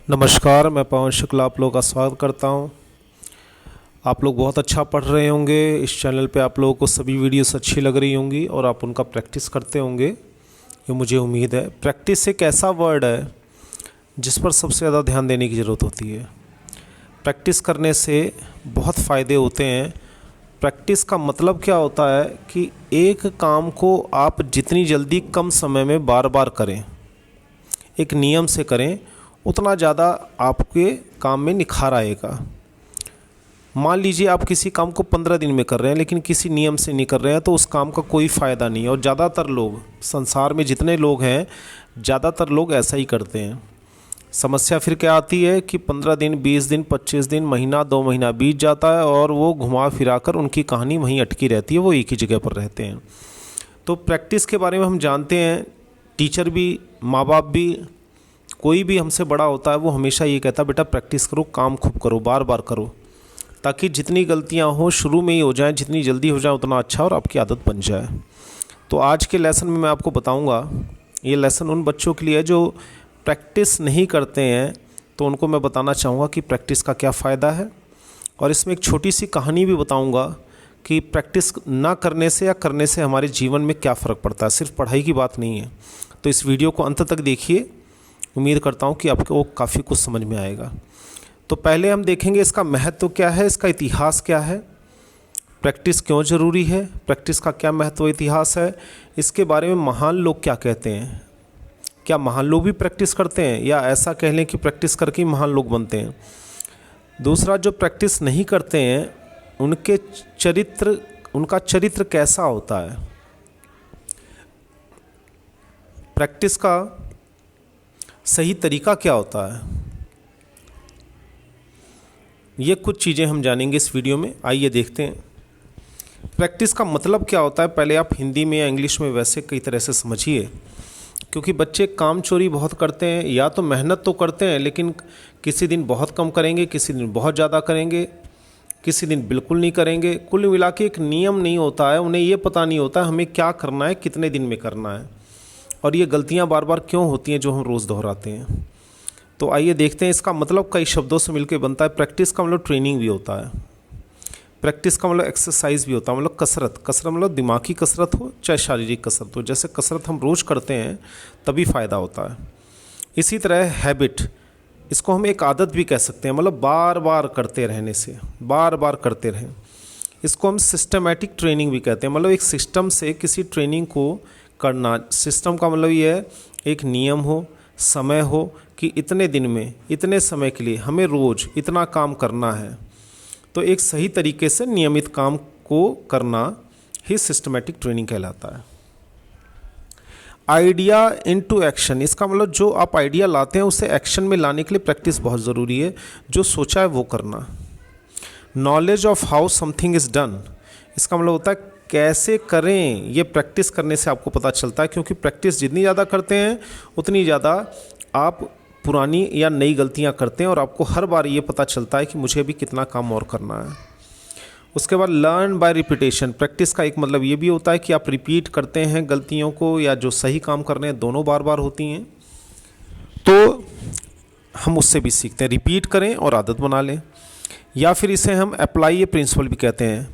नमस्कार, मैं पवन शुक्ला आप लोगों का स्वागत करता हूं। आप लोग बहुत अच्छा पढ़ रहे होंगे। इस चैनल पे आप लोगों को सभी वीडियोस अच्छी लग रही होंगी और आप उनका प्रैक्टिस करते होंगे, ये मुझे उम्मीद है। प्रैक्टिस एक ऐसा वर्ड है जिस पर सबसे ज़्यादा ध्यान देने की ज़रूरत होती है। प्रैक्टिस करने से बहुत फ़ायदे होते हैं। प्रैक्टिस का मतलब क्या होता है कि एक काम को आप जितनी जल्दी कम समय में बार बार करें, एक नियम से करें, उतना ज़्यादा आपके काम में निखार आएगा। मान लीजिए आप किसी काम को 15 दिन में कर रहे हैं लेकिन किसी नियम से नहीं कर रहे हैं, तो उस काम का कोई फ़ायदा नहीं है। और ज़्यादातर लोग, संसार में जितने लोग हैं, ज़्यादातर लोग ऐसा ही करते हैं। समस्या फिर क्या आती है कि 15 दिन, 20 दिन, 25 दिन, महीना, 2 महीना बीत जाता है और वो घुमा फिरा कर उनकी कहानी वहीं अटकी रहती है, वो एक ही जगह पर रहते हैं। तो प्रैक्टिस के बारे में हम जानते हैं, टीचर भी, माँ बाप भी, कोई भी हमसे बड़ा होता है वो हमेशा ये कहता है बेटा प्रैक्टिस करो, काम खूब करो, बार बार करो, ताकि जितनी गलतियां हो शुरू में ही हो जाएं, जितनी जल्दी हो जाए उतना अच्छा और आपकी आदत बन जाए। तो आज के लेसन में मैं आपको बताऊंगा, ये लेसन उन बच्चों के लिए है जो प्रैक्टिस नहीं करते हैं, तो उनको मैं बताना चाहूँगा कि प्रैक्टिस का क्या फ़ायदा है। और इसमें एक छोटी सी कहानी भी बताऊँगा कि प्रैक्टिस ना करने से या करने से हमारे जीवन में क्या फ़र्क पड़ता है। सिर्फ पढ़ाई की बात नहीं है। तो इस वीडियो को अंत तक देखिए, उम्मीद करता हूँ कि आपको वो काफ़ी कुछ समझ में आएगा। तो पहले हम देखेंगे इसका महत्व क्या है, इसका इतिहास क्या है, प्रैक्टिस क्यों ज़रूरी है, प्रैक्टिस का क्या महत्व इतिहास है, इसके बारे में महान लोग क्या कहते हैं। क्या महान लोग भी प्रैक्टिस करते हैं, या ऐसा कह लें कि प्रैक्टिस करके ही महान लोग बनते हैं। दूसरा, जो प्रैक्टिस नहीं करते हैं उनका चरित्र कैसा होता है। प्रैक्टिस का सही तरीका क्या होता है, ये कुछ चीज़ें हम जानेंगे इस वीडियो में। आइए देखते हैं प्रैक्टिस का मतलब क्या होता है। पहले आप हिंदी में या इंग्लिश में वैसे कई तरह से समझिए, क्योंकि बच्चे काम चोरी बहुत करते हैं। या तो मेहनत तो करते हैं लेकिन किसी दिन बहुत कम करेंगे, किसी दिन बहुत ज़्यादा करेंगे, किसी दिन बिल्कुल नहीं करेंगे। कुल मिला के एक नियम नहीं होता है, उन्हें ये पता नहीं होता हमें क्या करना है, कितने दिन में करना है, और ये गलतियां बार बार क्यों होती हैं जो हम रोज़ दोहराते हैं। तो आइए देखते हैं इसका मतलब कई शब्दों से मिलकर बनता है। प्रैक्टिस का मतलब ट्रेनिंग भी होता है, प्रैक्टिस का मतलब एक्सरसाइज भी होता है, मतलब कसरत मतलब दिमागी कसरत हो चाहे शारीरिक कसरत हो। जैसे कसरत हम रोज़ करते हैं तभी फ़ायदा होता है। इसी तरह हैबिट, इसको हम एक आदत भी कह सकते हैं, मतलब बार बार करते रहने से, बार बार करते रहें। इसको हम सिस्टमेटिक ट्रेनिंग भी कहते हैं, मतलब एक सिस्टम से किसी ट्रेनिंग को करना। सिस्टम का मतलब ये है एक नियम हो, समय हो कि इतने दिन में, इतने समय के लिए हमें रोज़ इतना काम करना है। तो एक सही तरीके से नियमित काम को करना ही सिस्टमेटिक ट्रेनिंग कहलाता है। आइडिया इनटू एक्शन, इसका मतलब जो आप आइडिया लाते हैं उसे एक्शन में लाने के लिए प्रैक्टिस बहुत ज़रूरी है। जो सोचा है वो करना। Knowledge of how something is done, इसका मतलब होता है कैसे करें, ये प्रैक्टिस करने से आपको पता चलता है। क्योंकि प्रैक्टिस जितनी ज़्यादा करते हैं उतनी ज़्यादा आप पुरानी या नई गलतियां करते हैं और आपको हर बार ये पता चलता है कि मुझे अभी कितना काम और करना है। उसके बाद लर्न बाय रिपीटेशन, प्रैक्टिस का एक मतलब ये भी होता है कि आप रिपीट करते हैं गलतियों को, या जो सही काम कर रहे हैं दोनों बार बार होती हैं, तो हम उससे भी सीखते हैं। रिपीट करें और आदत बना लें। या फिर इसे हम अप्लाई ए प्रिंसिपल भी कहते हैं,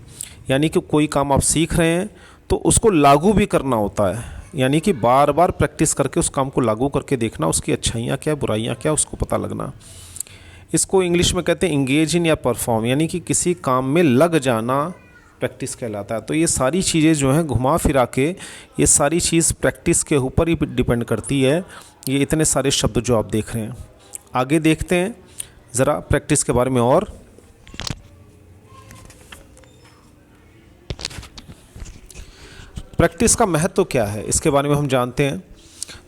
यानी कि कोई काम आप सीख रहे हैं तो उसको लागू भी करना होता है, यानी कि बार बार प्रैक्टिस करके उस काम को लागू करके देखना, उसकी अच्छाइयाँ क्या, बुराइयाँ क्या, उसको पता लगना। इसको इंग्लिश में कहते हैं इंगेज इन या परफॉर्म, यानी कि किसी काम में लग जाना प्रैक्टिस कहलाता है। तो ये सारी चीज़ें जो हैं घुमा फिरा के, ये सारी चीज़ प्रैक्टिस के ऊपर ही डिपेंड करती है। ये इतने सारे शब्द जो आप देख रहे हैं। आगे देखते हैं ज़रा प्रैक्टिस के बारे में और। प्रैक्टिस का महत्व क्या है इसके बारे में हम जानते हैं।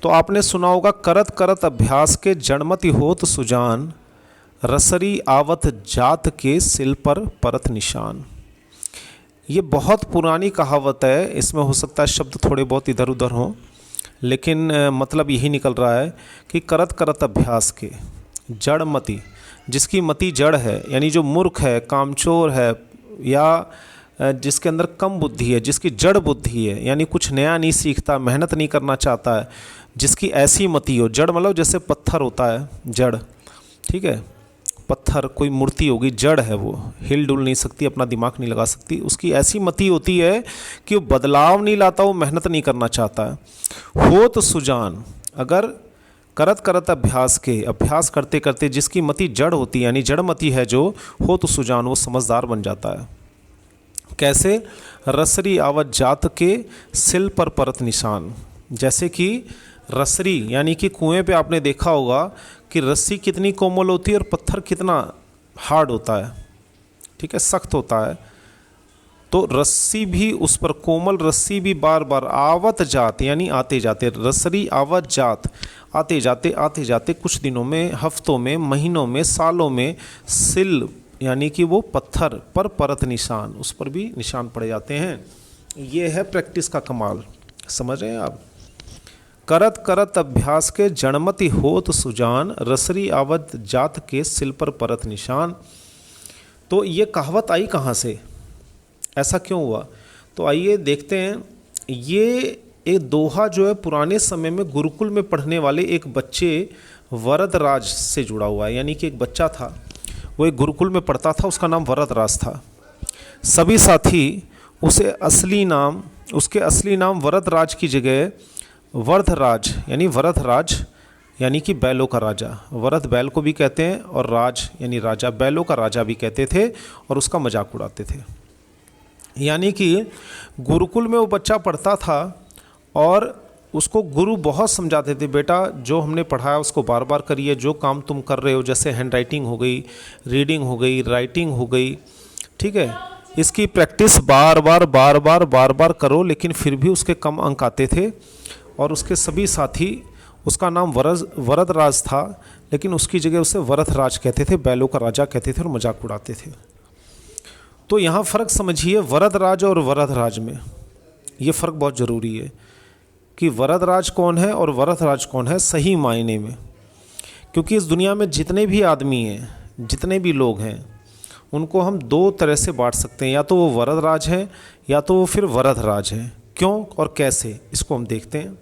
तो आपने सुना होगा, करत करत अभ्यास के जड़मति होत सुजान, रसरी आवत जात के सिल पर परत निशान। ये बहुत पुरानी कहावत है, इसमें हो सकता है शब्द थोड़े बहुत इधर उधर हों, लेकिन मतलब यही निकल रहा है कि करत करत अभ्यास के जड़मति, जिसकी मति जड़ है, यानी जो मूर्ख है, कामचोर है, या जिसके अंदर कम बुद्धि है, जिसकी जड़ बुद्धि है, यानी कुछ नया नहीं सीखता, मेहनत नहीं करना चाहता है, जिसकी ऐसी मति हो। जड़ मतलब जैसे पत्थर होता है जड़, ठीक है। पत्थर कोई मूर्ति होगी, जड़ है, वो हिल डुल नहीं सकती, अपना दिमाग नहीं लगा सकती, उसकी ऐसी मति होती है कि वो बदलाव नहीं लाता, वो मेहनत नहीं करना चाहता है। हो तो सुजान, अगर करत करत अभ्यास करते करते जिसकी मति जड़ होती है, यानी जड़ मति है जो, हो तो सुजान, वो समझदार बन जाता है। कैसे? रसरी आवत जात के सिल पर परत निशान। जैसे कि रसरी यानी कि कुएं पे आपने देखा होगा कि रस्सी कितनी कोमल होती है और पत्थर कितना हार्ड होता है, ठीक है, सख्त होता है। तो रस्सी भी उस पर, कोमल रस्सी भी बार बार आवत जात यानी आते जाते, रसरी आवत जात, आते जाते कुछ दिनों में, हफ्तों में, महीनों में, सालों में, सिल यानी कि वो पत्थर पर परत निशान, उस पर भी निशान पड़ जाते हैं। ये है प्रैक्टिस का कमाल, समझ रहे हैं आप। करत करत अभ्यास के जड़मति होत सुजान, रसरी आवत जात के सिल पर परत निशान। तो ये कहावत आई कहाँ से, ऐसा क्यों हुआ? तो आइए देखते हैं। ये एक दोहा जो है पुराने समय में गुरुकुल में पढ़ने वाले एक बच्चे वरदराज से जुड़ा हुआ है। यानी कि एक बच्चा था, वो एक गुरुकुल में पढ़ता था, उसका नाम वरदराज था। सभी साथी उसके असली नाम वरदराज की जगह वर्धराज यानी कि बैलों का राजा, वरद बैल को भी कहते हैं और राज यानी राजा, बैलों का राजा भी कहते थे और उसका मजाक उड़ाते थे। यानी कि गुरुकुल में वो बच्चा पढ़ता था और उसको गुरु बहुत समझाते थे, बेटा जो हमने पढ़ाया उसको बार बार करिए, जो काम तुम कर रहे हो, जैसे हैंड राइटिंग हो गई, रीडिंग हो गई, राइटिंग हो गई, ठीक है, इसकी प्रैक्टिस बार बार करो। लेकिन फिर भी उसके कम अंक आते थे और उसके सभी साथी, उसका नाम वरदराज था लेकिन उसकी जगह उसे वरदराज कहते थे, बैलों का राजा कहते थे और मजाक उड़ाते थे। तो यहाँ फ़र्क समझिए, वरदराज और वरदराज में ये फ़र्क बहुत ज़रूरी है कि वरदराज कौन है और वरदराज कौन है सही मायने में। क्योंकि इस दुनिया में जितने भी आदमी हैं, जितने भी लोग हैं, उनको हम दो तरह से बांट सकते हैं, या तो वो वरदराज हैं या तो वो फिर वरदराज हैं। क्यों और कैसे, इसको हम देखते हैं।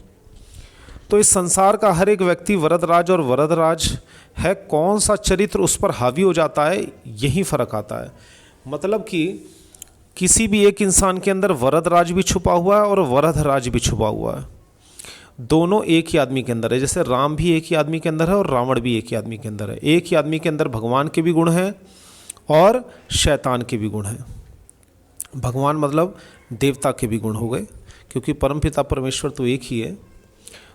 तो इस संसार का हर एक व्यक्ति वरदराज और वरदराज है, कौन सा चरित्र उस पर हावी हो जाता है, यही फ़र्क आता है। मतलब कि किसी भी एक इंसान के अंदर वरदराज भी छुपा हुआ है और वरदराज भी छुपा हुआ है, दोनों एक ही आदमी के अंदर है। जैसे राम भी एक ही आदमी के अंदर है और रावण भी एक ही आदमी के अंदर है। एक ही आदमी के अंदर भगवान के भी गुण हैं और शैतान के भी गुण हैं। भगवान मतलब देवता के भी गुण हो गए, क्योंकि परमपिता परमेश्वर तो एक ही है।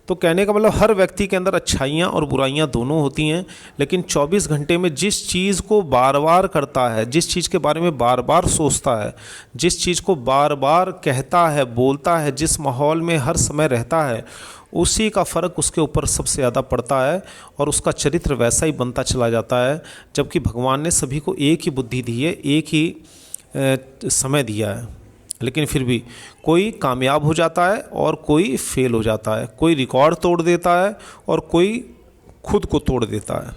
तो कहने का मतलब हर व्यक्ति के अंदर अच्छाइयाँ और बुराइयाँ दोनों होती हैं, लेकिन 24 घंटे में जिस चीज़ को बार बार करता है, जिस चीज़ के बारे में बार बार सोचता है, जिस चीज़ को बार बार कहता है, बोलता है, जिस माहौल में हर समय रहता है, उसी का फ़र्क उसके ऊपर सबसे ज़्यादा पड़ता है और उसका चरित्र वैसा ही बनता चला जाता है। जबकि भगवान ने सभी को एक ही बुद्धि दी है, एक ही समय दिया है, लेकिन फिर भी कोई कामयाब हो जाता है और कोई फेल हो जाता है, कोई रिकॉर्ड तोड़ देता है और कोई खुद को तोड़ देता है।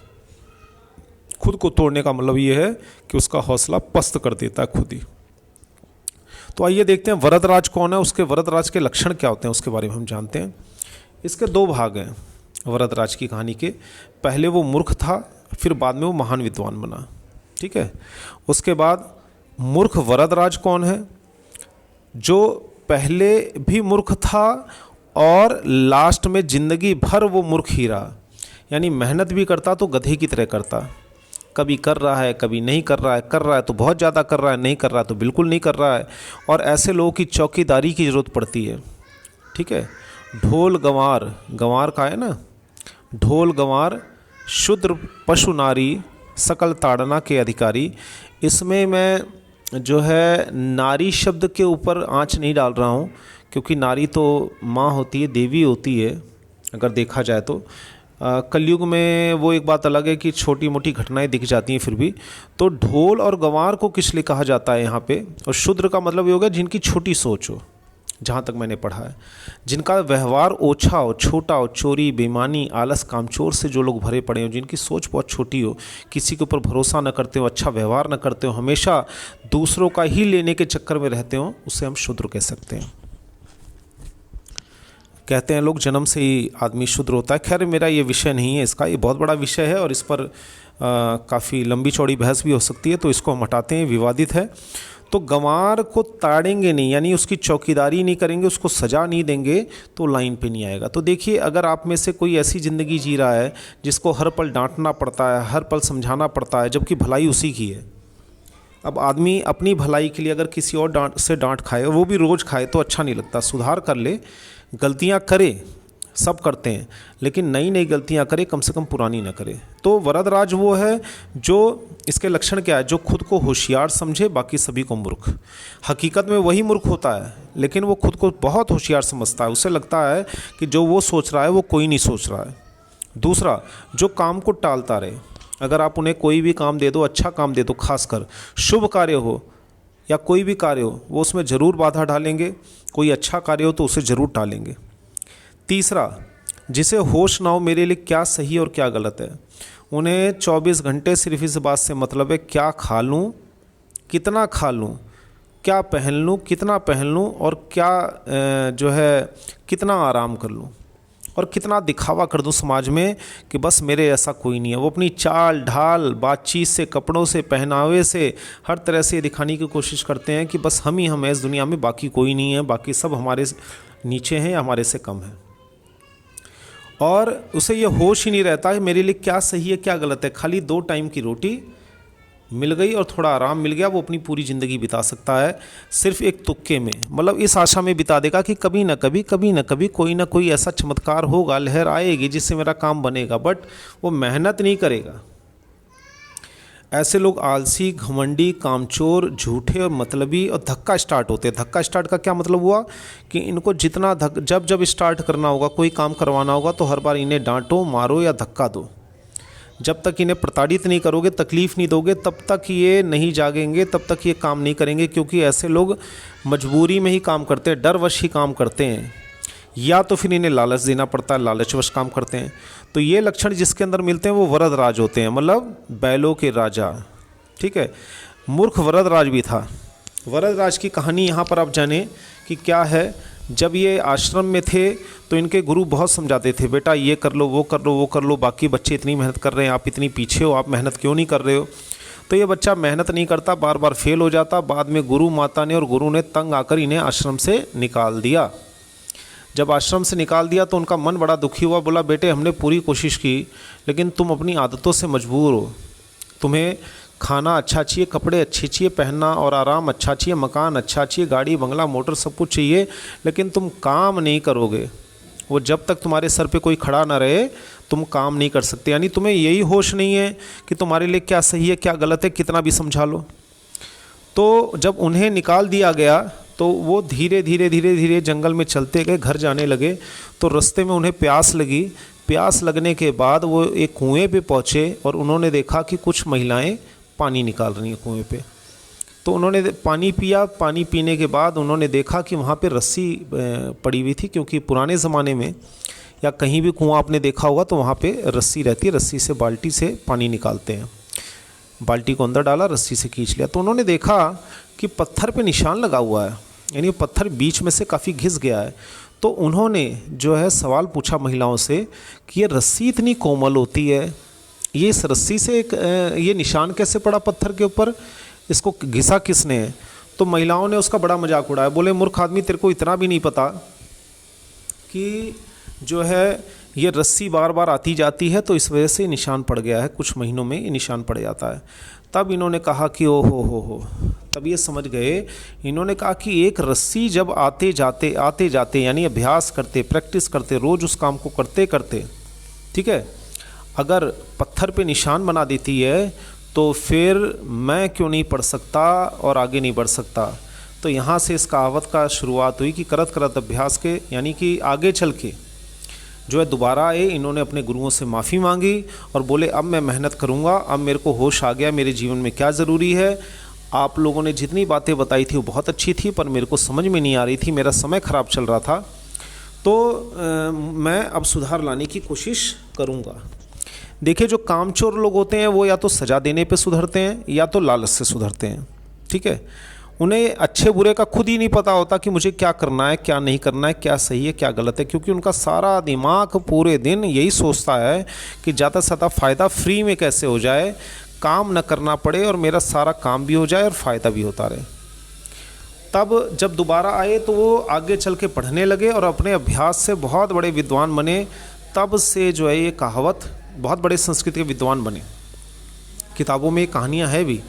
खुद को तोड़ने का मतलब ये है कि उसका हौसला पस्त कर देता है खुद ही। तो आइए देखते हैं वरदराज कौन है, उसके वरदराज के लक्षण क्या होते हैं, उसके बारे में हम जानते हैं। इसके दो भाग हैं वरदराज की कहानी के। पहले वो मूर्ख था, फिर बाद में वो महान विद्वान बना, ठीक है। उसके बाद मूर्ख वरदराज कौन है? जो पहले भी मूर्ख था और लास्ट में ज़िंदगी भर वो मूर्ख ही रहा। यानी मेहनत भी करता तो गधे की तरह करता, कभी कर रहा है कभी नहीं कर रहा है, कर रहा है तो बहुत ज़्यादा कर रहा है, नहीं कर रहा है तो बिल्कुल नहीं कर रहा है। और ऐसे लोगों की चौकीदारी की ज़रूरत पड़ती है, ठीक है। ढोल गंवार, गंवार का है ना, ढोल गंवार शूद्र पशु नारी सकल ताड़ना के अधिकारी। इसमें मैं जो है नारी शब्द के ऊपर आंच नहीं डाल रहा हूँ, क्योंकि नारी तो माँ होती है, देवी होती है अगर देखा जाए तो। कलयुग में वो एक बात अलग है कि छोटी मोटी घटनाएं दिख जाती हैं फिर भी। तो ढोल और गंवार को किस लिए कहा जाता है यहाँ पे? और शूद्र का मतलब ये हो गया जिनकी छोटी सोच हो, जहाँ तक मैंने पढ़ा है, जिनका व्यवहार ओछा हो, छोटा हो, चोरी बेईमानी आलस कामचोर से जो लोग भरे पड़े हो, जिनकी सोच बहुत छोटी हो, किसी के ऊपर भरोसा न करते हो, अच्छा व्यवहार न करते हो, हमेशा दूसरों का ही लेने के चक्कर में रहते हो, उसे हम शूद्र कह सकते हैं। कहते हैं लोग जन्म से ही आदमी शुद्र होता है। खैर मेरा ये विषय नहीं है इसका, ये बहुत बड़ा विषय है और इस पर काफ़ी लंबी चौड़ी बहस भी हो सकती है, तो इसको हम हटाते हैं, विवादित है। तो गंवार को ताड़ेंगे नहीं, यानी उसकी चौकीदारी नहीं करेंगे, उसको सज़ा नहीं देंगे तो लाइन पे नहीं आएगा। तो देखिए, अगर आप में से कोई ऐसी ज़िंदगी जी रहा है जिसको हर पल डांटना पड़ता है, हर पल समझाना पड़ता है, जबकि भलाई उसी की है। अब आदमी अपनी भलाई के लिए अगर किसी और डांट खाए, वो भी रोज़ खाए, तो अच्छा नहीं लगता। सुधार कर ले, गलतियां करे, सब करते हैं, लेकिन नई नई गलतियां करे, कम से कम पुरानी ना करे। तो वरदराज वो है जो, इसके लक्षण क्या है, जो खुद को होशियार समझे, बाकी सभी को मूर्ख। हकीकत में वही मूर्ख होता है, लेकिन वो खुद को बहुत होशियार समझता है। उसे लगता है कि जो वो सोच रहा है वो कोई नहीं सोच रहा है। दूसरा, जो काम को टालता रहे। अगर आप उन्हें कोई भी काम दे दो, अच्छा काम दे दो, खासकर शुभ कार्य हो या कोई भी कार्य हो, वो उसमें ज़रूर बाधा डालेंगे। कोई अच्छा कार्य हो तो उसे ज़रूर टालेंगे। तीसरा, जिसे होश ना हो मेरे लिए क्या सही और क्या गलत है। उन्हें 24 घंटे सिर्फ इस बात से मतलब है, क्या खा लूँ, कितना खा लूँ, क्या पहन लूँ, कितना पहन लूँ, और क्या जो है कितना आराम कर लूँ, और कितना दिखावा कर दूं समाज में कि बस मेरे ऐसा कोई नहीं है। वो अपनी चाल ढाल, बातचीत से, कपड़ों से, पहनावे से, हर तरह से दिखाने की कोशिश करते हैं कि बस हम ही हम हैं इस दुनिया में, बाकी कोई नहीं है, बाकी सब हमारे नीचे हैं या हमारे से कम है। और उसे ये होश ही नहीं रहता है मेरे लिए क्या सही है क्या गलत है। खाली 2 टाइम की रोटी मिल गई और थोड़ा आराम मिल गया, वो अपनी पूरी ज़िंदगी बिता सकता है सिर्फ एक तुक्के में, मतलब इस आशा में बिता देगा कि कभी ना कभी कोई ना कोई ऐसा चमत्कार होगा, लहर आएगी जिससे मेरा काम बनेगा, बट वो मेहनत नहीं करेगा। ऐसे लोग आलसी, घमंडी, कामचोर, झूठे और मतलबी और धक्का स्टार्ट होते हैं। धक्का स्टार्ट का क्या मतलब हुआ कि इनको जितना जब स्टार्ट करना होगा, कोई काम करवाना होगा, तो हर बार इन्हें डांटो, मारो या धक्का दो। जब तक इन्हें प्रताड़ित नहीं करोगे, तकलीफ़ नहीं दोगे, तब तक ये नहीं जागेंगे, तब तक ये काम नहीं करेंगे। क्योंकि ऐसे लोग मजबूरी में ही काम करते हैं, डरवश ही काम करते हैं, या तो फिर इन्हें लालच देना पड़ता है, लालचवश काम करते हैं। तो ये लक्षण जिसके अंदर मिलते हैं वो वरदराज होते हैं, मतलब बैलों के राजा। ठीक है, मूर्ख वरदराज भी था। वरदराज की कहानी यहाँ पर आप जाने कि क्या है। जब ये आश्रम में थे तो इनके गुरु बहुत समझाते थे, बेटा ये कर लो, वो कर लो, वो कर लो, बाकी बच्चे इतनी मेहनत कर रहे हैं, आप इतनी पीछे हो, आप मेहनत क्यों नहीं कर रहे हो। तो ये बच्चा मेहनत नहीं करता, बार बार फेल हो जाता। बाद में गुरु माता ने और गुरु ने तंग आकर इन्हें आश्रम से निकाल दिया। जब आश्रम से निकाल दिया तो उनका मन बड़ा दुखी हुआ। बोला, बेटे हमने पूरी कोशिश की, लेकिन तुम अपनी आदतों से मजबूर हो। तुम्हें खाना अच्छा चाहिए, कपड़े अच्छे चाहिए, पहनना और आराम अच्छा चाहिए, मकान अच्छा चाहिए, गाड़ी बंगला मोटर सब कुछ चाहिए, लेकिन तुम काम नहीं करोगे। वो जब तक तुम्हारे सर पे कोई खड़ा ना रहे तुम काम नहीं कर सकते। यानी तुम्हें यही होश नहीं है कि तुम्हारे लिए क्या सही है क्या गलत है, कितना भी समझा लो। तो जब उन्हें निकाल दिया गया तो वो धीरे धीरे जंगल में चलते गए, घर जाने लगे। तो रास्ते में उन्हें प्यास लगी। प्यास लगने के बाद वो एक कुएं पे पहुँचे और उन्होंने देखा कि कुछ महिलाएं पानी निकाल रही हैं कुएं पे। तो उन्होंने पानी पिया। पानी पीने के बाद उन्होंने देखा कि वहाँ पे रस्सी पड़ी हुई थी, क्योंकि पुराने ज़माने में या कहीं भी कुआं आपने देखा होगा तो वहाँ पे रस्सी रहती है, रस्सी से बाल्टी से पानी निकालते हैं। बाल्टी को अंदर डाला, रस्सी से खींच लिया। तो उन्होंने देखा कि पत्थर पे निशान लगा हुआ है, यानी पत्थर बीच में से काफ़ी घिस गया है। तो उन्होंने जो है सवाल पूछा महिलाओं से कि ये रस्सी इतनी कोमल होती है, ये इस रस्सी से ये निशान कैसे पड़ा पत्थर के ऊपर, इसको घिसा किसने है। तो महिलाओं ने उसका बड़ा मजाक उड़ाया। बोले, मूर्ख आदमी, तेरे को इतना भी नहीं पता कि जो है ये रस्सी बार बार आती जाती है, तो इस वजह से निशान पड़ गया है, कुछ महीनों में ये निशान पड़ जाता है। तब इन्होंने कहा कि ओ हो, तब ये समझ गए। इन्होंने कहा कि एक रस्सी जब आते जाते यानी अभ्यास करते, प्रैक्टिस करते, रोज़ उस काम को करते करते, ठीक है, अगर पत्थर पे निशान बना देती है तो फिर मैं क्यों नहीं पढ़ सकता और आगे नहीं बढ़ सकता। तो यहाँ से इस कहावत का शुरुआत हुई कि करत करत अभ्यास के, यानी कि आगे चल के जो है दोबारा आए। इन्होंने अपने गुरुओं से माफ़ी मांगी और बोले, अब मैं मेहनत करूँगा, अब मेरे को होश आ गया मेरे जीवन में क्या ज़रूरी है। आप लोगों ने जितनी बातें बताई थी वो बहुत अच्छी थी, पर मेरे को समझ में नहीं आ रही थी, मेरा समय ख़राब चल रहा था, तो मैं अब सुधार लाने की कोशिश करूँगा। देखिए, जो कामचोर लोग होते हैं वो या तो सज़ा देने पे सुधरते हैं या तो लालच से सुधरते हैं। ठीक है, उन्हें अच्छे बुरे का खुद ही नहीं पता होता कि मुझे क्या करना है, क्या नहीं करना है, क्या सही है, क्या गलत है, क्योंकि उनका सारा दिमाग पूरे दिन यही सोचता है कि ज़्यादा से ज़्यादा फ़ायदा फ्री में कैसे हो जाए, काम न करना पड़े और मेरा सारा काम भी हो जाए और फ़ायदा भी होता रहे। तब जब दोबारा आए तो वो आगे चल के पढ़ने लगे और अपने अभ्यास से बहुत बड़े विद्वान बने। तब से जो है ये कहावत, बहुत बड़े संस्कृत के विद्वान बने। किताबों में कहानियाँ है भी,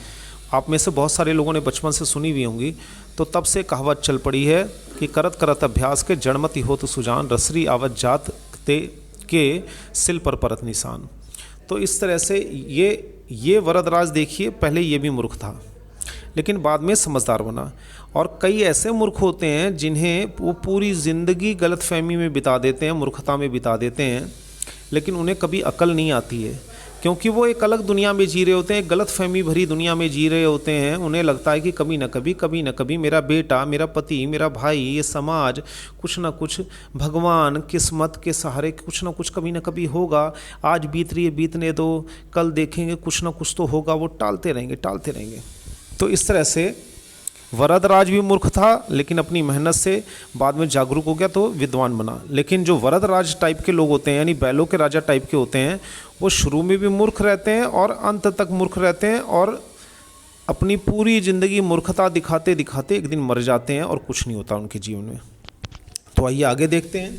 आप में से बहुत सारे लोगों ने बचपन से सुनी हुई होंगी। तो तब से कहावत चल पड़ी है कि करत करत अभ्यास के जड़मति होत सुजान, रसरी आवत जात ते के सिल पर परत निशान। तो इस तरह से ये वरदराज देखिए, पहले ये भी मूर्ख था लेकिन बाद में समझदार बना। और कई ऐसे मूर्ख होते हैं जिन्हें वो पूरी ज़िंदगी गलतफहमी में बिता देते हैं, मूर्खता में बिता देते हैं, लेकिन उन्हें कभी अकल नहीं आती है, क्योंकि वो एक अलग दुनिया में जी रहे होते हैं, गलतफहमी भरी दुनिया में जी रहे होते हैं। उन्हें लगता है कि कभी न कभी मेरा बेटा, मेरा पति, मेरा भाई, ये समाज, कुछ ना कुछ भगवान किस्मत के सहारे कुछ ना कुछ कभी ना कभी होगा। आज बीत रही है, बीतने दो, कल देखेंगे, कुछ ना कुछ तो होगा। वो टालते रहेंगे। तो इस तरह से वरदराज भी मूर्ख था, लेकिन अपनी मेहनत से बाद में जागरूक हो गया तो विद्वान बना। लेकिन जो वरदराज टाइप के लोग होते हैं, यानी बैलों के राजा टाइप के होते हैं, वो शुरू में भी मूर्ख रहते हैं और अंत तक मूर्ख रहते हैं और अपनी पूरी ज़िंदगी मूर्खता दिखाते दिखाते एक दिन मर जाते हैं और कुछ नहीं होता उनके जीवन में। तो आइए आगे देखते हैं।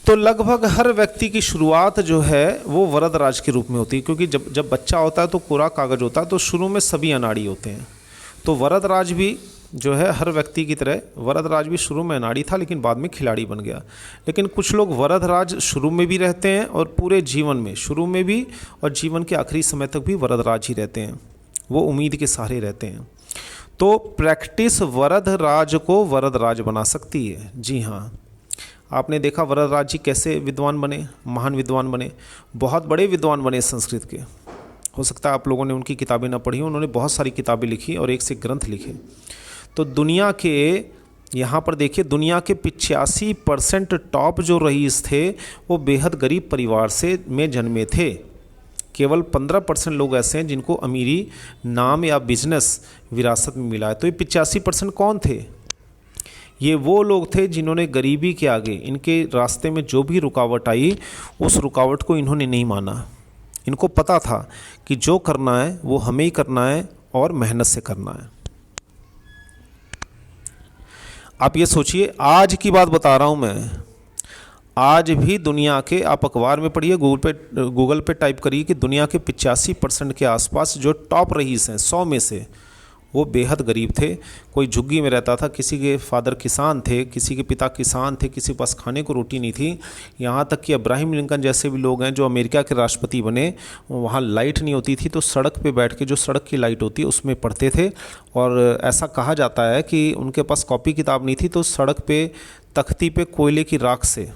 तो लगभग हर व्यक्ति की शुरुआत जो है वो वरदराज के रूप में होती है, क्योंकि जब बच्चा होता है तो कोरा कागज़ होता है, तो शुरू में सभी अनाड़ी होते हैं। तो वरदराज भी जो है हर व्यक्ति की तरह वरदराज भी शुरू में अनाड़ी था, लेकिन बाद में खिलाड़ी बन गया। लेकिन कुछ लोग वरदराज शुरू में भी रहते हैं और पूरे जीवन में, शुरू में भी और जीवन के आखिरी समय तक भी वरदराज ही रहते हैं, वो उम्मीद के सहारे रहते हैं। तो प्रैक्टिस वरदराज को वरदराज बना सकती है। जी हाँ, आपने देखा वरदराज जी कैसे विद्वान बने, महान विद्वान बने, बहुत बड़े विद्वान बने संस्कृत के। हो सकता है आप लोगों ने उनकी किताबें ना पढ़ी हो, उन्होंने बहुत सारी किताबें लिखी और एक से ग्रंथ लिखे। तो दुनिया के, यहाँ पर देखिए, दुनिया के 85% टॉप जो रईस थे वो बेहद गरीब परिवार से में जन्मे थे। केवल 15% लोग ऐसे हैं जिनको अमीरी, नाम या बिजनेस विरासत में मिला है। तो ये 85% कौन थे? ये वो लोग थे जिन्होंने गरीबी के आगे, इनके रास्ते में जो भी रुकावट आई, उस रुकावट को इन्होंने नहीं माना। इनको पता था कि जो करना है वो हमें ही करना है और मेहनत से करना है। आप ये सोचिए, आज की बात बता रहा हूँ मैं, आज भी दुनिया के, आप अखबार में पढ़िए, गूगल पे टाइप करिए कि दुनिया के 85% के आसपास जो टॉप रईस हैं 100 में से, वो बेहद गरीब थे। कोई झुग्गी में रहता था, किसी के फादर किसान थे, किसी के पिता किसान थे, किसी के पास खाने को रोटी नहीं थी। यहाँ तक कि अब्राहम लिंकन जैसे भी लोग हैं जो अमेरिका के राष्ट्रपति बने, वहाँ लाइट नहीं होती थी, तो सड़क पे बैठ के, जो सड़क की लाइट होती है उसमें पढ़ते थे। और ऐसा कहा जाता है कि उनके पास कॉपी किताब नहीं थी, तो सड़क पे तख्ती पे कोयले की राख से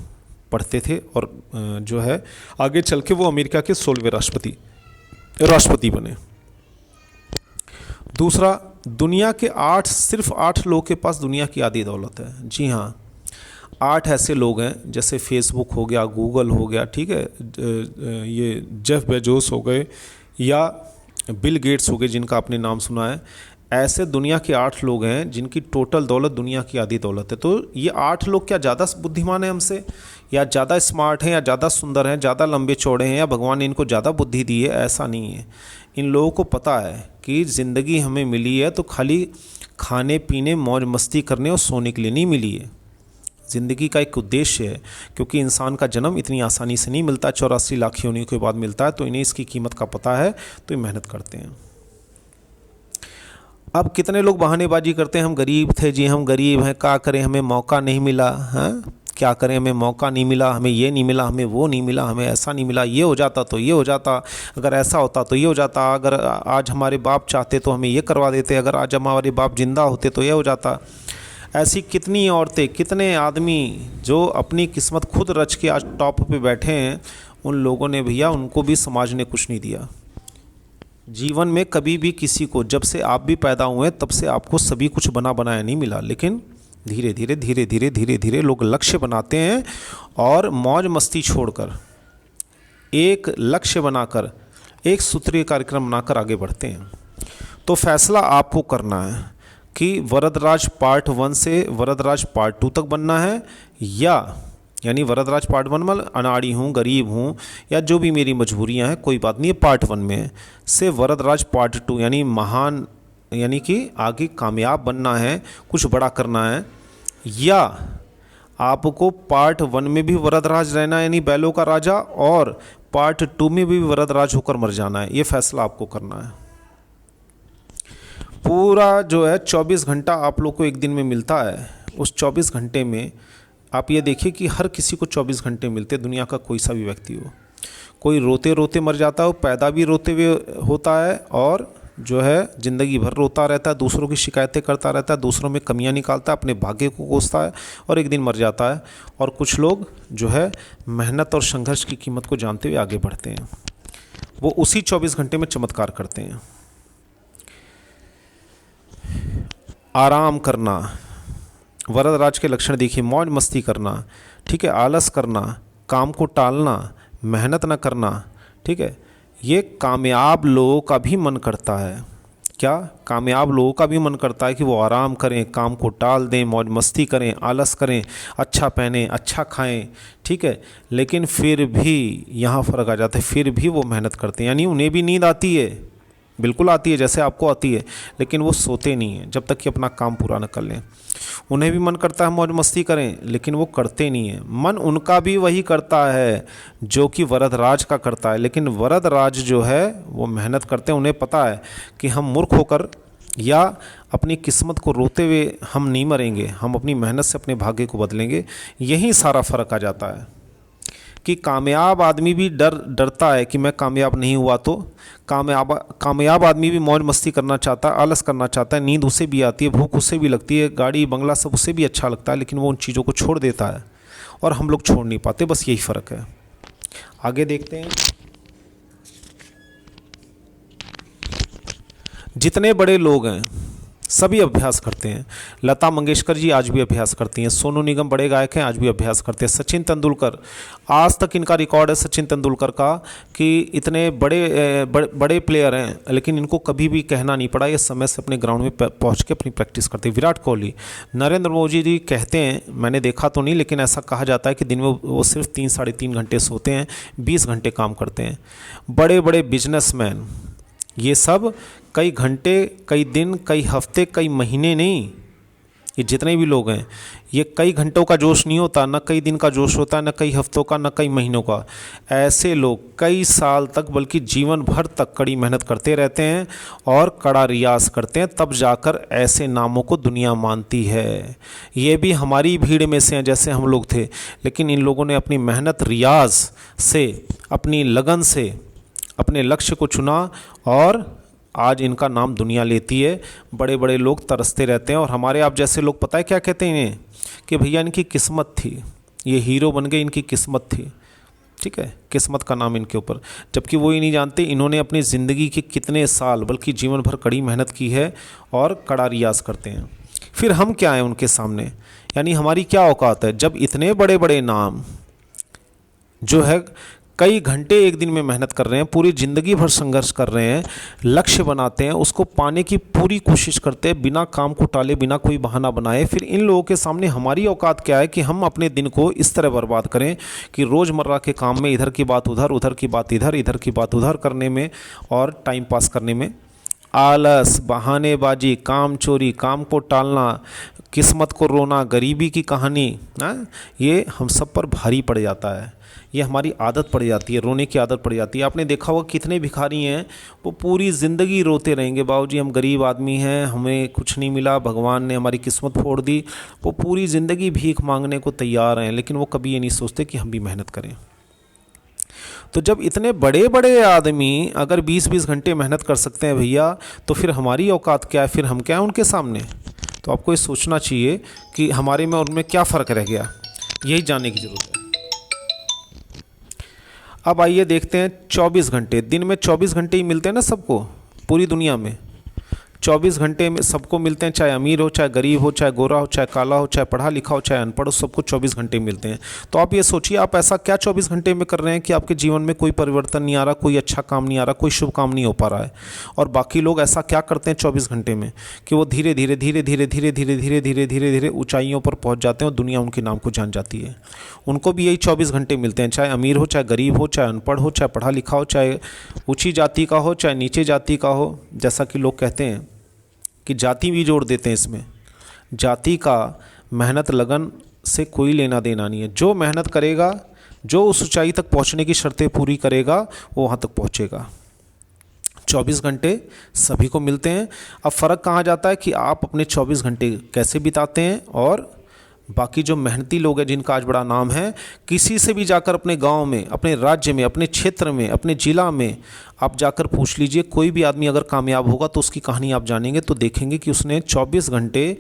पढ़ते थे। और जो है आगे चल के वो अमेरिका के 16वें राष्ट्रपति बने। दूसरा, दुनिया के सिर्फ 8 लोगों के पास दुनिया की आधी दौलत है। जी हाँ, 8 ऐसे लोग हैं, जैसे फेसबुक हो गया, गूगल हो गया, ठीक है, ये जेफ बेजोस हो गए या बिल गेट्स हो गए जिनका आपने नाम सुना है। ऐसे दुनिया के 8 लोग हैं जिनकी टोटल दौलत दुनिया की आधी दौलत है। तो ये 8 लोग क्या ज़्यादा बुद्धिमान हैं हमसे, या ज़्यादा स्मार्ट हैं, या ज़्यादा सुंदर हैं, ज़्यादा लंबे चौड़े हैं, या भगवान ने इनको ज़्यादा बुद्धि दी है? ऐसा नहीं है। इन लोगों को पता है कि ज़िंदगी हमें मिली है तो खाली खाने पीने, मौज मस्ती करने और सोने के लिए नहीं मिली है। ज़िंदगी का एक उद्देश्य है, क्योंकि इंसान का जन्म इतनी आसानी से नहीं मिलता, 84 लाख योनियों के बाद मिलता है। तो इन्हें इसकी कीमत का पता है, तो ये मेहनत करते हैं। अब कितने लोग बहानेबाजी करते हैं, हम गरीब थे जी, हम गरीब हैं, क्या करें, हमें मौका नहीं मिला, हैं क्या करें, हमें मौका नहीं मिला, हमें ये नहीं मिला, हमें वो नहीं मिला, हमें ऐसा नहीं मिला, ये हो जाता तो ये हो जाता, अगर ऐसा होता तो ये हो जाता, अगर आज हमारे बाप चाहते तो हमें ये करवा देते, अगर आज हमारे बाप जिंदा होते तो ये हो जाता। ऐसी कितनी औरतें, कितने आदमी जो अपनी किस्मत खुद रच के आज टॉप पे बैठे हैं, उन लोगों ने भैया, उनको भी समाज ने कुछ नहीं दिया। जीवन में कभी भी किसी को, जब से आप भी पैदा हुए तब से आपको सभी कुछ बना बनाया नहीं मिला, लेकिन धीरे धीरे लोग लक्ष्य बनाते हैं और मौज मस्ती छोड़कर, एक लक्ष्य बनाकर एक सूत्रीय कार्यक्रम बनाकर आगे बढ़ते हैं। तो फैसला आपको करना है कि वरदराज पार्ट 1 से वरदराज पार्ट 2 तक बनना है, यानी वरदराज पार्ट 1 में अनाड़ी हूँ, गरीब हूँ, या जो भी मेरी मजबूरियाँ हैं कोई बात नहीं है, पार्ट 1 में से वरदराज पार्ट 2 यानी महान, यानी कि आगे कामयाब बनना है, कुछ बड़ा करना है, या आपको पार्ट 1 में भी वरदराज रहना है यानी बैलों का राजा, और पार्ट 2 में भी वरदराज होकर मर जाना है। ये फैसला आपको करना है। पूरा जो है 24 घंटा आप लोग को एक दिन में मिलता है। उस 24 घंटे में आप ये देखिए कि हर किसी को 24 घंटे मिलते, दुनिया का कोई सा भी व्यक्ति हो, कोई रोते रोते मर जाता है, पैदा भी रोते हुए होता है, और जो है ज़िंदगी भर रोता रहता है, दूसरों की शिकायतें करता रहता है, दूसरों में कमियां निकालता है, अपने भाग्य को कोसता है और एक दिन मर जाता है। और कुछ लोग जो है मेहनत और संघर्ष की कीमत को जानते हुए आगे बढ़ते हैं, वो उसी 24 घंटे में चमत्कार करते हैं। आराम करना, वरदराज के लक्षण देखिए, मौज मस्ती करना, ठीक है, आलस करना, काम को टालना, मेहनत न करना, ठीक है, ये कामयाब लोगों का भी मन करता है। क्या कामयाब लोगों का भी मन करता है कि वो आराम करें, काम को टाल दें, मौज मस्ती करें, आलस करें, अच्छा पहने, अच्छा खाएं, ठीक है, लेकिन फिर भी यहाँ फ़र्क आ जाता है, फिर भी वो मेहनत करते हैं, यानी उन्हें भी नींद आती है, बिल्कुल आती है जैसे आपको आती है, लेकिन वो सोते नहीं हैं जब तक कि अपना काम पूरा न कर लें। उन्हें भी मन करता है मौज मस्ती करें, लेकिन वो करते नहीं हैं। मन उनका भी वही करता है जो कि वरदराज का करता है, लेकिन वरदराज जो है वो मेहनत करते हैं। उन्हें पता है कि हम मूर्ख होकर या अपनी किस्मत को रोते हुए हम नहीं मरेंगे, हम अपनी मेहनत से अपने भाग्य को बदलेंगे। यही सारा फ़र्क आ जाता है कि कामयाब आदमी भी डरता है कि मैं कामयाब नहीं हुआ तो, कामयाब आदमी भी मौज मस्ती करना चाहता है, आलस करना चाहता है, नींद उसे भी आती है, भूख उसे भी लगती है, गाड़ी बंगला सब उसे भी अच्छा लगता है, लेकिन वो उन चीज़ों को छोड़ देता है और हम लोग छोड़ नहीं पाते। बस यही फ़र्क है। आगे देखते हैं। जितने बड़े लोग हैं सभी अभ्यास करते हैं। लता मंगेशकर जी आज भी अभ्यास करती हैं, सोनू निगम बड़े गायक हैं, आज भी अभ्यास करते हैं, सचिन तेंदुलकर, आज तक इनका रिकॉर्ड है सचिन तेंदुलकर का कि इतने बड़े प्लेयर हैं लेकिन इनको कभी भी कहना नहीं पड़ा, ये समय से अपने ग्राउंड में पहुंच के अपनी प्रैक्टिस करते हैं। विराट कोहली, नरेंद्र मोदी जी कहते हैं, मैंने देखा तो नहीं लेकिन ऐसा कहा जाता है कि दिन में वो सिर्फ 3-3.5 घंटे सोते हैं, 20 घंटे काम करते हैं। बड़े बड़े बिजनेसमैन, ये सब कई घंटे, कई दिन, कई हफ्ते, कई महीने नहीं, ये जितने भी लोग हैं ये कई घंटों का जोश नहीं होता, न कई दिन का जोश होता है, न कई हफ्तों का, न कई महीनों का। ऐसे लोग कई साल तक बल्कि जीवन भर तक कड़ी मेहनत करते रहते हैं और कड़ा रियाज करते हैं, तब जाकर ऐसे नामों को दुनिया मानती है। ये भी हमारी भीड़ में से हैं जैसे हम लोग थे, लेकिन इन लोगों ने अपनी मेहनत, रियाज से, अपनी लगन से अपने लक्ष्य को चुना और आज इनका नाम दुनिया लेती है। बड़े बड़े लोग तरसते रहते हैं और हमारे आप जैसे लोग पता है क्या कहते हैं इन्हें, कि भैया इनकी किस्मत थी, ये हीरो बन गए, इनकी किस्मत थी। ठीक है, किस्मत का नाम इनके ऊपर, जबकि वो ही नहीं जानते इन्होंने अपनी ज़िंदगी के कितने साल बल्कि जीवन भर कड़ी मेहनत की है और कड़ा रियाज करते हैं। फिर हम क्या हैं उनके सामने, यानी हमारी क्या औकात है जब इतने बड़े बड़े नाम जो है कई घंटे एक दिन में मेहनत कर रहे हैं, पूरी ज़िंदगी भर संघर्ष कर रहे हैं, लक्ष्य बनाते हैं, उसको पाने की पूरी कोशिश करते हैं बिना काम को टाले, बिना कोई बहाना बनाए। फिर इन लोगों के सामने हमारी औकात क्या है कि हम अपने दिन को इस तरह बर्बाद करें कि रोज़मर्रा के काम में इधर की बात उधर, उधर की बात इधर, इधर की बात उधर करने में और टाइम पास करने में आलस, बहानेबाजी, काम चोरी, काम को टालना, किस्मत को रोना, गरीबी की कहानी, ये हम सब पर भारी पड़ जाता है। ये हमारी आदत पड़ जाती है, रोने की आदत पड़ जाती है। आपने देखा होगा कितने भिखारी हैं वो पूरी ज़िंदगी रोते रहेंगे, बाबूजी हम गरीब आदमी हैं, हमें कुछ नहीं मिला, भगवान ने हमारी किस्मत फोड़ दी। वो पूरी ज़िंदगी भीख मांगने को तैयार हैं, लेकिन वो कभी ये नहीं सोचते कि हम भी मेहनत करें। तो जब इतने बड़े बड़े आदमी अगर 20-20 घंटे मेहनत कर सकते हैं भैया, तो फिर हमारी औकात क्या है, फिर हम क्या है उनके सामने। तो आपको ये सोचना चाहिए कि हमारे में और उनमें क्या फ़र्क रह गया, यही जानने की ज़रूरत है। अब आइए देखते हैं 24 घंटे, दिन में 24 घंटे ही मिलते हैं ना सबको, पूरी दुनिया में 24 घंटे में सबको मिलते हैं, चाहे अमीर हो, चाहे गरीब हो, चाहे गोरा हो, चाहे काला हो, चाहे पढ़ा लिखा हो, चाहे अनपढ़ हो, सबको 24 घंटे मिलते हैं। तो आप ये सोचिए आप ऐसा क्या 24 घंटे में कर रहे हैं कि आपके जीवन में कोई परिवर्तन नहीं आ रहा, कोई अच्छा काम नहीं आ रहा, कोई शुभ काम नहीं हो पा रहा है। और बाकी लोग ऐसा क्या करते हैं 24 घंटे में कि वो धीरे धीरे धीरे धीरे धीरे धीरे धीरे धीरे धीरे धीरे ऊंचाइयों पर पहुंच जाते हैं और दुनिया उनके नाम को जान जाती है। उनको भी यही 24 घंटे मिलते हैं, चाहे अमीर हो, चाहे गरीब हो, चाहे अनपढ़ हो, चाहे पढ़ा लिखा हो, चाहे ऊंची जाति का हो, चाहे नीचे जाति का हो। जैसा कि लोग कहते हैं कि जाति भी जोड़ देते हैं इसमें। जाति का मेहनत लगन से कोई लेना देना नहीं है। जो मेहनत करेगा, जो उस ऊंचाई तक पहुंचने की शर्तें पूरी करेगा, वो वहाँ तक पहुंचेगा। 24 घंटे सभी को मिलते हैं। अब फ़र्क कहाँ जाता है कि आप अपने 24 घंटे कैसे बिताते हैं। और बाकी जो मेहनती लोग हैं जिनका आज बड़ा नाम है, किसी से भी जाकर अपने गांव में, अपने राज्य में, अपने क्षेत्र में, अपने ज़िला में आप जाकर पूछ लीजिए, कोई भी आदमी अगर कामयाब होगा तो उसकी कहानी आप जानेंगे तो देखेंगे कि उसने 24 घंटे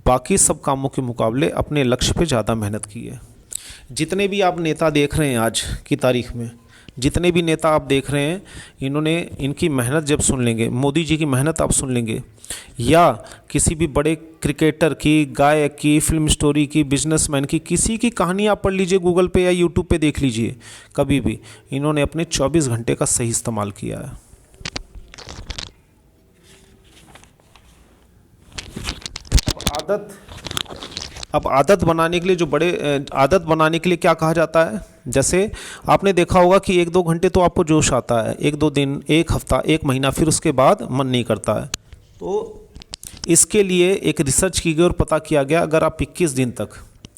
बाकी सब कामों के मुकाबले अपने लक्ष्य पे ज़्यादा मेहनत की है। जितने भी आप नेता देख रहे हैं आज की तारीख में, जितने भी नेता आप देख रहे हैं, इन्होंने इनकी मेहनत जब सुन लेंगे, मोदी जी की मेहनत आप सुन लेंगे, या किसी भी बड़े क्रिकेटर की, गायक की, फिल्म स्टोरी की, बिजनेसमैन की, किसी की कहानी आप पढ़ लीजिए गूगल पे या यूट्यूब पे देख लीजिए, कभी भी इन्होंने अपने 24 घंटे का सही इस्तेमाल किया है। अब आदत बनाने के लिए जो बड़े आदत बनाने के लिए क्या कहा जाता है, जैसे आपने देखा होगा कि 1-2 घंटे तो आपको जोश आता है, 1-2 दिन, 1 हफ्ता, 1 महीना, फिर उसके बाद मन नहीं करता है। तो इसके लिए एक रिसर्च की गई और पता किया गया, अगर आप 21 दिन तक,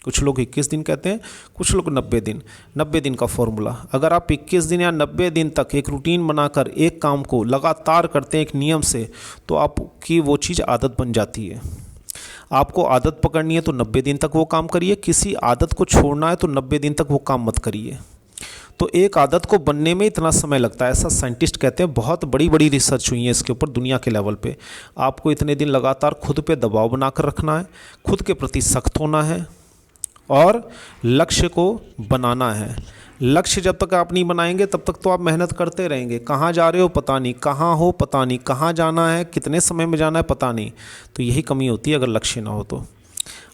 कुछ लोग 21 दिन कहते हैं, कुछ लोग 90 दिन का फॉर्मूला, अगर आप 21 दिन या 90 दिन तक एक रूटीन बनाकर एक काम को लगातार करते हैं एक नियम से, तो आपकी वो चीज़ आदत बन जाती है। आपको आदत पकड़नी है तो 90 दिन तक वो काम करिए, किसी आदत को छोड़ना है तो 90 दिन तक वो काम मत करिए। तो एक आदत को बनने में इतना समय लगता है, ऐसा साइंटिस्ट कहते हैं। बहुत बड़ी बड़ी रिसर्च हुई है इसके ऊपर दुनिया के लेवल पे। आपको इतने दिन लगातार खुद पे दबाव बनाकर रखना है, खुद के प्रति सख्त होना है और लक्ष्य को बनाना है। लक्ष्य जब तक आप नहीं बनाएंगे तब तक तो आप मेहनत करते रहेंगे। कहाँ जा रहे हो पता नहीं, कहाँ हो पता नहीं, कहाँ जाना है, कितने समय में जाना है पता नहीं। तो यही कमी होती है अगर लक्ष्य ना हो तो।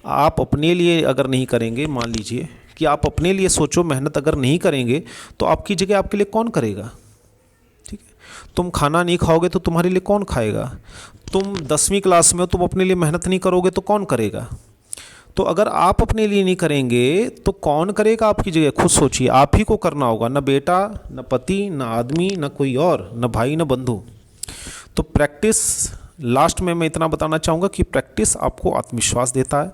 आप अपने लिए अगर नहीं करेंगे, मान लीजिए कि आप अपने लिए सोचो, मेहनत अगर नहीं करेंगे तो आपकी जगह आपके लिए कौन करेगा? ठीक है, तुम खाना नहीं खाओगे तो तुम्हारे लिए कौन खाएगा? तुम 10वीं क्लास में हो, तुम अपने लिए मेहनत नहीं करोगे तो कौन करेगा? तो अगर आप अपने लिए नहीं करेंगे तो कौन करेगा आपकी जगह? खुद सोचिए, आप ही को करना होगा। न बेटा, न पति, न आदमी, न कोई और, न भाई, न बंधु। तो प्रैक्टिस, लास्ट में मैं इतना बताना चाहूँगा कि प्रैक्टिस आपको आत्मविश्वास देता है,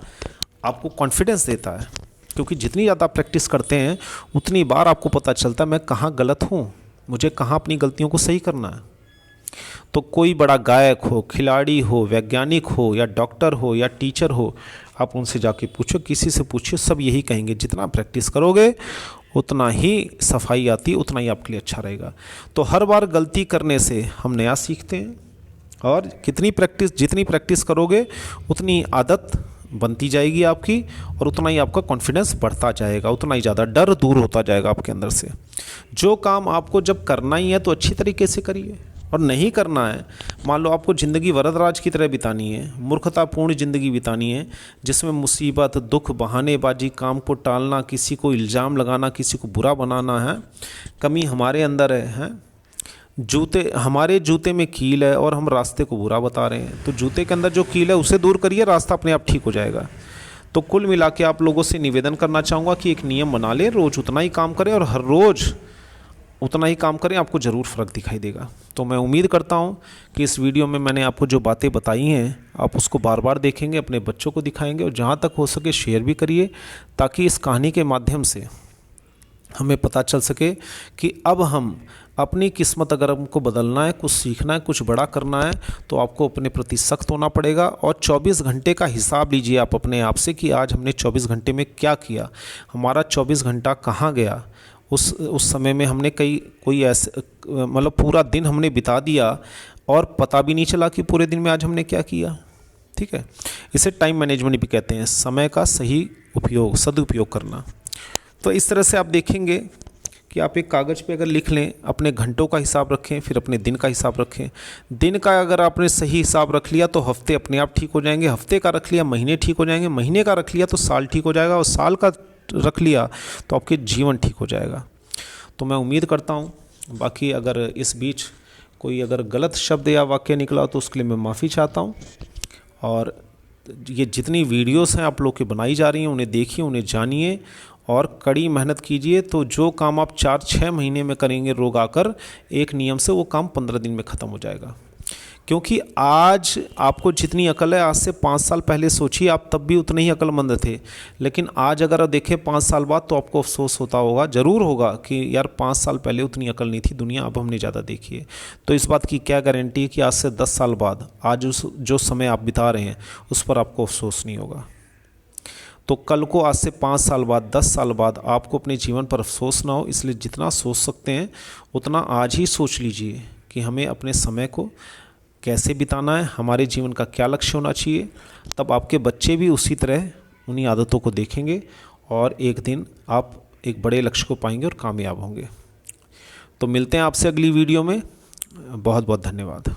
आपको कॉन्फिडेंस देता है। क्योंकि जितनी ज़्यादा प्रैक्टिस करते हैं उतनी बार आपको पता चलता है मैं कहाँ गलत हूँ, मुझे कहाँ अपनी गलतियों को सही करना है। तो कोई बड़ा गायक हो, खिलाड़ी हो, वैज्ञानिक हो, या डॉक्टर हो, या टीचर हो, आप उनसे जाके पूछो, किसी से पूछिए, सब यही कहेंगे जितना प्रैक्टिस करोगे उतना ही सफाई आती है, उतना ही आपके लिए अच्छा रहेगा। तो हर बार गलती करने से हम नया सीखते हैं और जितनी प्रैक्टिस करोगे उतनी आदत बनती जाएगी आपकी और उतना ही आपका कॉन्फिडेंस बढ़ता जाएगा, उतना ही ज़्यादा डर दूर होता जाएगा आपके अंदर से। जो काम आपको जब करना ही है तो अच्छी तरीके से करिए, और नहीं करना है, मान लो आपको ज़िंदगी वरदराज की तरह बितानी है, मूर्खतापूर्ण ज़िंदगी बितानी है जिसमें मुसीबत, दुख, बहानेबाजी, काम को टालना, किसी को इल्ज़ाम लगाना, किसी को बुरा बनाना है, कमी हमारे अंदर है। हमारे जूते में कील है और हम रास्ते को बुरा बता रहे हैं। तो जूते के अंदर जो कील है उसे दूर करिए, रास्ता अपने आप ठीक हो जाएगा। तो कुल मिला के आप लोगों से निवेदन करना चाहूँगा कि एक नियम बना लें, रोज़ उतना ही काम करें और हर रोज़ उतना ही काम करें, आपको ज़रूर फ़र्क दिखाई देगा। तो मैं उम्मीद करता हूँ कि इस वीडियो में मैंने आपको जो बातें बताई हैं आप उसको बार बार देखेंगे, अपने बच्चों को दिखाएंगे और जहाँ तक हो सके शेयर भी करिए, ताकि इस कहानी के माध्यम से हमें पता चल सके कि अब हम अपनी किस्मत, अगर हमको बदलना है, कुछ सीखना है, कुछ बड़ा करना है, तो आपको अपने प्रति सख्त होना पड़ेगा। और 24 घंटे का हिसाब लीजिए आप अपने आप से कि आज हमने 24 घंटे में क्या किया, हमारा 24 घंटा कहाँ गया। उस समय में हमने कोई ऐसे मतलब पूरा दिन हमने बिता दिया और पता भी नहीं चला कि पूरे दिन में आज हमने क्या किया। ठीक है, इसे टाइम मैनेजमेंट भी कहते हैं, समय का सही उपयोग, सदुपयोग करना। तो इस तरह से आप देखेंगे कि आप एक कागज़ पे अगर लिख लें, अपने घंटों का हिसाब रखें, फिर अपने दिन का हिसाब रखें। दिन का अगर आपने सही हिसाब रख लिया तो हफ्ते अपने आप ठीक हो जाएंगे, हफ्ते का रख लिया महीने ठीक हो जाएंगे, महीने का रख लिया तो साल ठीक हो जाएगा, और साल का रख लिया तो आपके जीवन ठीक हो जाएगा। तो मैं उम्मीद करता हूँ, बाकी अगर इस बीच कोई अगर गलत शब्द या वाक्य निकला तो उसके लिए मैं माफ़ी चाहता हूँ। और ये जितनी वीडियोस हैं आप लोग की बनाई जा रही हैं, उन्हें देखिए, उन्हें जानिए और कड़ी मेहनत कीजिए। तो जो काम आप 4-6 महीने में करेंगे रोग आकर, एक नियम से वो काम 15 दिन में ख़त्म हो जाएगा। क्योंकि आज आपको जितनी अकल है, आज से 5 साल पहले सोचिए, आप तब भी उतने ही अक्लमंद थे। लेकिन आज अगर आप देखें 5 साल बाद, तो आपको अफसोस होता होगा, ज़रूर होगा कि यार 5 साल पहले उतनी अकल नहीं थी दुनिया, अब हमने ज़्यादा देखी है। तो इस बात की क्या गारंटी है कि आज से 10 साल बाद आज जो समय आप बिता रहे हैं उस पर आपको अफसोस नहीं होगा। तो कल को, आज से 5 साल बाद, 10 साल बाद आपको अपने जीवन पर अफसोस ना हो, इसलिए जितना सोच सकते हैं उतना आज ही सोच लीजिए कि हमें अपने समय को कैसे बिताना है, हमारे जीवन का क्या लक्ष्य होना चाहिए। तब आपके बच्चे भी उसी तरह उन्हीं आदतों को देखेंगे और एक दिन आप एक बड़े लक्ष्य को पाएंगे और कामयाब होंगे। तो मिलते हैं आपसे अगली वीडियो में। बहुत बहुत धन्यवाद।